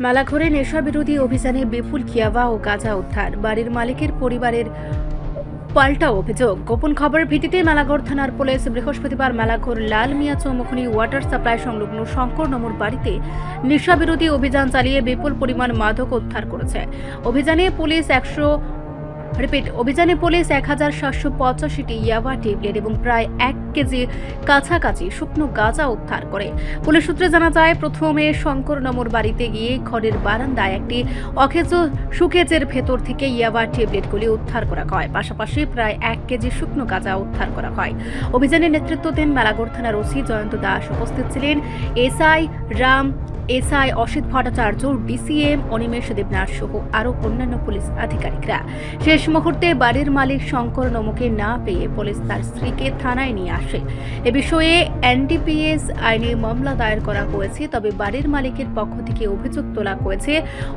মেলাঘরে নেশা বিরোধী অভিযানে বিপুল ইয়াবা ও গাঁজা উদ্ধার। বাড়ির মালিকের পরিবারের পাল্টা অভিযোগ। গোপন খবরের ভিত্তিতে মেলাঘর থানার পুলিশ বৃহস্পতিবার মেলাঘর লাল মিয়া চৌমুখনী ওয়াটার সাপ্লাই সংলগ্ন শঙ্কর নমর বাড়িতে নেশা বিরোধী অভিযান চালিয়ে বিপুল পরিমাণ মাদক উদ্ধার করেছে। অভিযানে পুলিশ 1785টি ইয়াবা ট্যাবলেট এবং প্রায় 1 কেজি কাছাকাছি শুকনো গাঁজা উদ্ধার করে। পুলিশ সূত্রে জানা যায়, প্রথমে শঙ্কর নমর বাড়িতে গিয়ে ঘরের বারান্দায় একটি অকেজ সুকেজের ভেতর থেকে ইয়াবা ট্যাবলেটগুলি উদ্ধার করা হয়। পাশাপাশি প্রায় 1 কেজি শুকনো গাঁজা উদ্ধার করা হয়। অভিযানে নেতৃত্ব দেন মেলাঘর থানার ওসি জয়ন্ত দাস। উপস্থিত ছিলেন SI Ram, SI Asit Bhattacharya, DCM Animesh Debnath সহ আরও অন্যান্য পুলিশ আধিকারিকরা। শেষ মুহূর্তে বাড়ির মালিক শঙ্কর নমকে না পেয়ে পুলিশ তার স্ত্রীকে থানায় নিয়ে আসে। এ বিষয়ে এনডিপিএস আইনে মামলা দায়ের করা হয়েছে। তবে বাড়ির মালিকের পক্ষ থেকে অভিযোগ তোলা হয়েছে,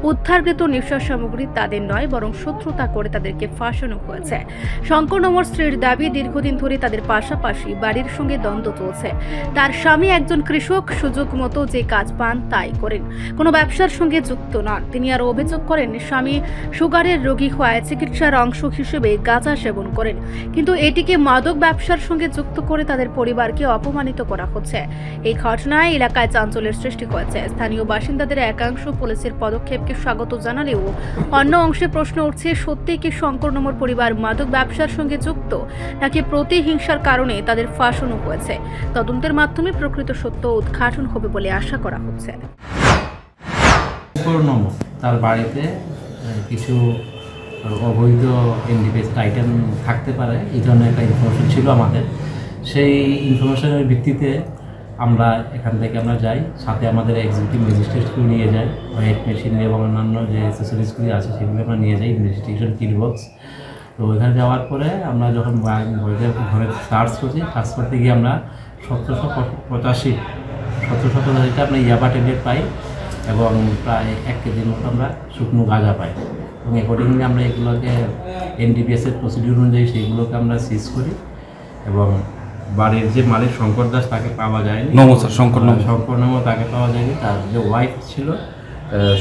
উদ্ধারকৃত নেশা সামগ্রী তাদের নয়, বরং শত্রুতা করে তাদেরকে ফাঁসানো হয়েছে। শঙ্কর নমর স্ত্রীর দাবি, দীর্ঘদিন ধরে তাদের পাশাপাশি বাড়ির সঙ্গে দ্বন্দ্ব চলছে। তার স্বামী একজন কৃষক, সুযোগ মতো যে কাজ পান তাই করেন, কোনো ব্যবসার সঙ্গে যুক্ত নন। তিনি আরও অভিযোগ করেন, স্বামী সুগারের রোগী হওয়ায় চিকিৎসার অংশ হিসেবে গাঁজা সেবন করেন, কিন্তু এটিকে মাদক ব্যবসার সঙ্গে যুক্ত করে তাদের পরিবারকে অপমানিত করা হচ্ছে। এই ঘটনায় এলাকায় চাঞ্চল্যের সৃষ্টি হয়েছে। স্থানীয় বাসিন্দাদের একাংশ পুলিশের পদক্ষেপকে স্বাগত জানালেও অন্য অংশে প্রশ্ন উঠছে, সত্যি কি শঙ্কর নমর পরিবার মাদক ব্যবসার সঙ্গে যুক্ত, নাকি প্রতিহিংসার কারণে তাদের ফাঁসানো হয়েছে? তদন্তের মাধ্যমে প্রকৃত সত্য উদ্ঘাটন হবে বলে আশা করা হচ্ছে। তার বাড়িতে কিছু অবৈধ এনডিপিএস আইটেম থাকতে পারে, এই ধরনের একটা ইনফরমেশন ছিল আমাদের। সেই ইনফরমেশনের ভিত্তিতে আমরা এখান থেকে যাই, সাথে আমাদের এক্সিকিউটিভ ম্যাজিস্ট্রেটকেও নিয়ে যাই, ওয়েট মেশিন এবং অন্যান্য যে অ্যাক্সেসরিজগুলি আছে সেগুলো আমরা নিয়ে যাই, ইনভেস্টিগেশন কিল বক্স। তো ওইখানে যাওয়ার পরে আমরা যখন ঘরে সার্চ করতে গিয়ে আমরা 1785টা আমরা ইয়াবা ট্যাবলেট পাই এবং প্রায় 1 কেজির মতো আমরা শুকনো গাঁজা পাই। এবং অ্যাকর্ডিংলি আমরা এগুলোকে এনডিপিএসের প্রসিডিউর অনুযায়ী সেইগুলোকে আমরা সিজ করি এবং বাড়ির যে মালিক শঙ্কর দাস তাকে পাওয়া যায়নি। শঙ্কর নম তাকে পাওয়া যায়নি। তার যে ওয়াইফ ছিল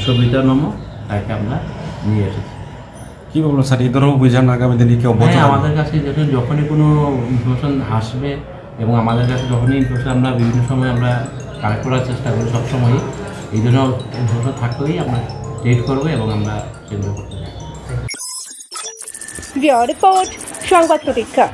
সবিতা নম, তাকে আমরা নিয়ে এসেছি। কী বলবো স্যার, এই ধরনের অভিযান আগামী দিনে কেউ আমাদের কাছে যখনই কোনো ইনফরমেশন আসবে এবং আমাদের কাছে যখনই ইনফরমেশন আমরা বিভিন্ন সময় আমরা কালেক্ট করার চেষ্টা করি, সবসময়ই এই জন্য ইনফরমেশন থাকলেই আমরা ট্রিট করবো এবং আমরা সেগুলো করতে চাই। রিপোর্ট সংবাদ প্রতীক্ষা।